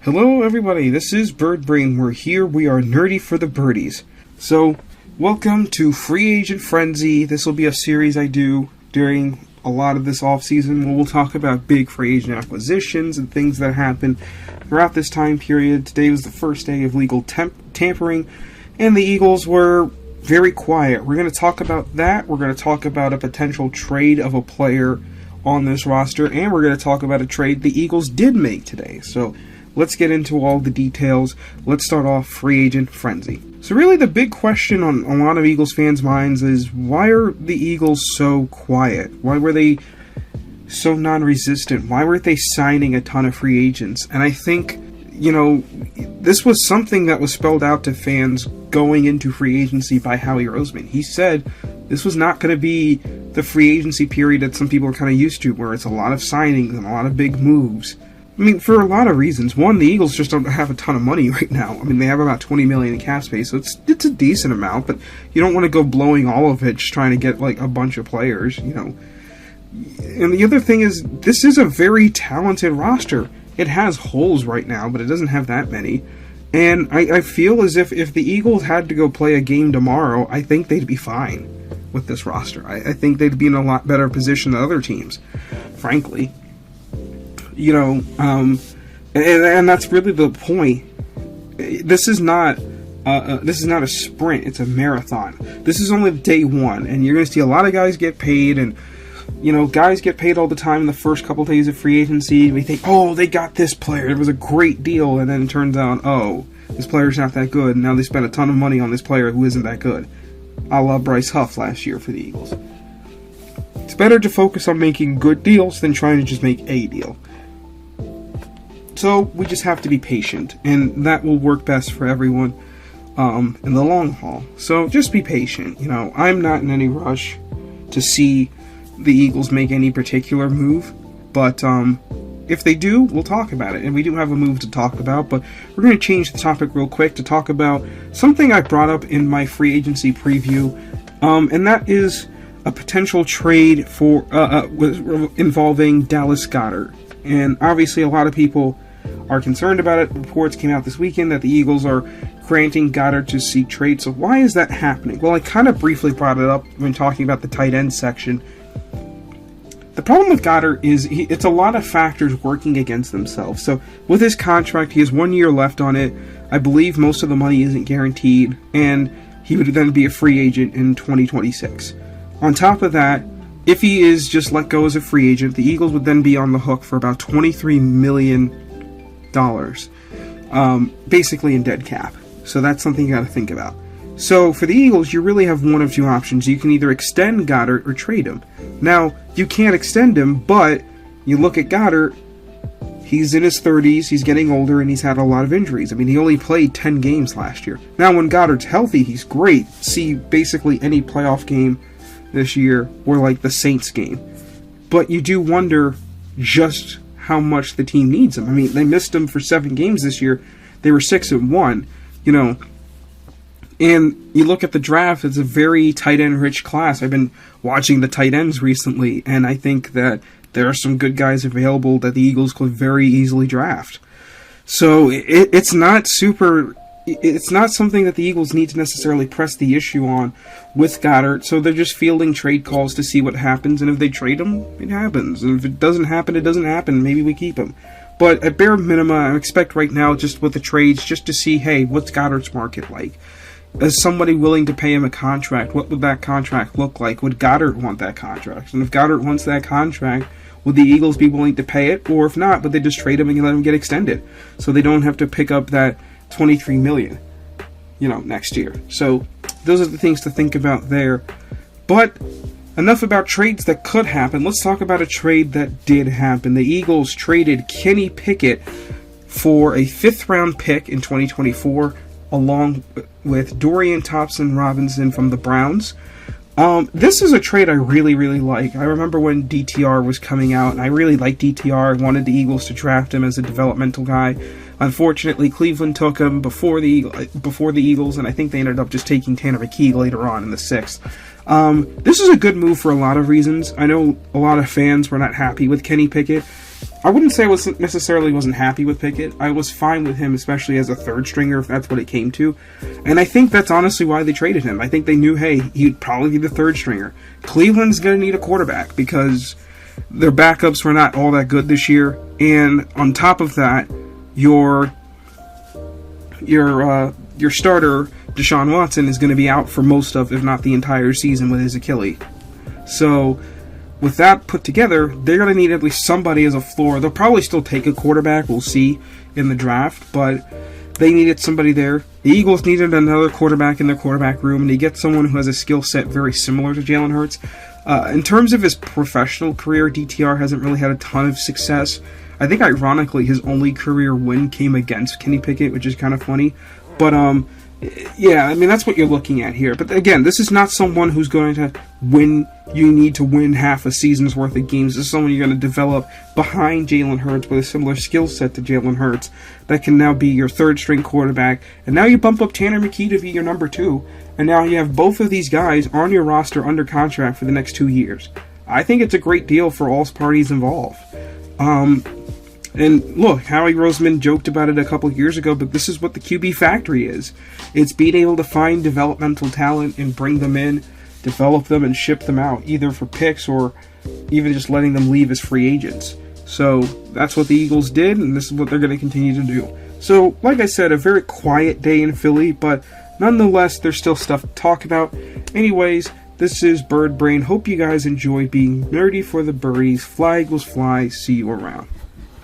Hello everybody, this is Bird Brain. We're here, we are nerdy for the birdies. So, welcome to Free Agent Frenzy. This will be a series I do during a lot of this off-season where we'll talk about big free agent acquisitions and things that happen throughout this time period. Today was the first day of legal tampering, and the Eagles were very quiet. We're going to talk about that. We're going to talk about a potential trade of a player on this roster, and we're going to talk about a trade the Eagles did make today. So, let's get into all the details. Let's start off Free Agent Frenzy. So really the big question on a lot of Eagles fans' minds is, why are the Eagles so quiet? Why were they so non-resistant? Why weren't they signing a ton of free agents? And I think, this was something that was spelled out to fans going into free agency by Howie Roseman. He said this was not going to be the free agency period that some people are kind of used to, where it's a lot of signings and a lot of big moves. I mean, for a lot of reasons. One, the Eagles just don't have a ton of money right now. I mean, they have about $20 million in cap space, so it's a decent amount, but you don't want to go blowing all of it just trying to get, a bunch of players, And the other thing is, this is a very talented roster. It has holes right now, but it doesn't have that many. And I feel as if the Eagles had to go play a game tomorrow, I think they'd be fine with this roster. I think they'd be in a lot better position than other teams, frankly. And that's really the point. This is not a sprint, it's a marathon. This is only day one, and you're going to see a lot of guys get paid, and, guys get paid all the time in the first couple days of free agency. We think, oh, they got this player, it was a great deal, and then it turns out, oh, this player's not that good, and now they spent a ton of money on this player who isn't that good. A la Bryce Huff last year for the Eagles. It's better to focus on making good deals than trying to just make a deal. So we just have to be patient, and that will work best for everyone in the long haul. So just be patient. I'm not in any rush to see the Eagles make any particular move, but if they do, we'll talk about it. And we do have a move to talk about, but we're going to change the topic real quick to talk about something I brought up in my free agency preview, and that is a potential trade for involving Dallas Goedert. And obviously a lot of people are concerned about it. Reports came out this weekend that the Eagles are granting Goedert to seek trade. So why is that happening? Well, I kind of briefly brought it up when talking about the tight end section. The problem with Goedert is it's a lot of factors working against themselves. So with his contract, he has 1 year left on it. I believe most of the money isn't guaranteed, and he would then be a free agent in 2026. On top of that, if he is just let go as a free agent, the Eagles would then be on the hook for about $23 million, basically in dead cap. So that's something you got to think about. So for the Eagles, you really have one of two options. You can either extend Goedert or trade him. Now, you can't extend him, but you look at Goedert, he's in his 30s, he's getting older, and he's had a lot of injuries. I mean, he only played 10 games last year. Now, when Goedert's healthy, he's great. See basically any playoff game this year, or like the Saints game. But you do wonder just how much the team needs him. I mean, they missed him for 7 games this year. They were 6-1, And you look at the draft, it's a very tight end rich class. I've been watching the tight ends recently, and I think that there are some good guys available that the Eagles could very easily draft. So it's not something that the Eagles need to necessarily press the issue on with Goedert. So they're just fielding trade calls to see what happens, and if they trade him, it happens. And if it doesn't happen, it doesn't happen. Maybe we keep him. But at bare minimum, I expect right now, just with the trades, just to see, hey, what's Goedert's market like? Is somebody willing to pay him a contract? What would that contract look like? Would Goedert want that contract? And if Goedert wants that contract, would the Eagles be willing to pay it? Or if not, would they just trade him and let him get extended? So they don't have to pick up that $23 million, next year. So those are the things to think about there. But enough about trades that could happen. Let's talk about a trade that did happen. The Eagles traded Kenny Pickett for a 5th-round pick in 2024, along with Dorian Thompson-Robinson from the Browns. This is a trade I really, really like. I remember when DTR was coming out, and I really liked DTR. I wanted the Eagles to draft him as a developmental guy. Unfortunately, Cleveland took him before the Eagles, and I think they ended up just taking Tanner McKee later on in the 6th. This is a good move for a lot of reasons. I know a lot of fans were not happy with Kenny Pickett. I wouldn't say I wasn't happy with Pickett. I was fine with him, especially as a third stringer, if that's what it came to. And I think that's honestly why they traded him. I think they knew, hey, he'd probably be the third stringer. Cleveland's going to need a quarterback because their backups were not all that good this year. And on top of that, your starter, Deshaun Watson, is going to be out for most of, if not the entire season, with his Achilles. So with that put together, they're going to need at least somebody as a floor. They'll probably still take a quarterback, we'll see, in the draft, but they needed somebody there. The Eagles needed another quarterback in their quarterback room, and they get someone who has a skill set very similar to Jalen Hurts. In terms of his professional career, DTR hasn't really had a ton of success. I think, ironically, his only career win came against Kenny Pickett, which is kind of funny. But, yeah, I mean, that's what you're looking at here. But again, this is not someone who's going to win. You need to win half a season's worth of games. This is someone you're going to develop behind Jalen Hurts with a similar skill set to Jalen Hurts that can now be your third string quarterback. And now you bump up Tanner McKee to be your number 2. And now you have both of these guys on your roster under contract for the next 2 years. I think it's a great deal for all parties involved. And look, Howie Roseman joked about it a couple years ago, but this is what the QB factory is. It's being able to find developmental talent and bring them in, develop them, and ship them out, either for picks or even just letting them leave as free agents. So that's what the Eagles did, and this is what they're going to continue to do. So, like I said, a very quiet day in Philly, but nonetheless, there's still stuff to talk about. Anyways, this is Bird Brain. Hope you guys enjoy being nerdy for the birdies. Fly Eagles fly. See you around.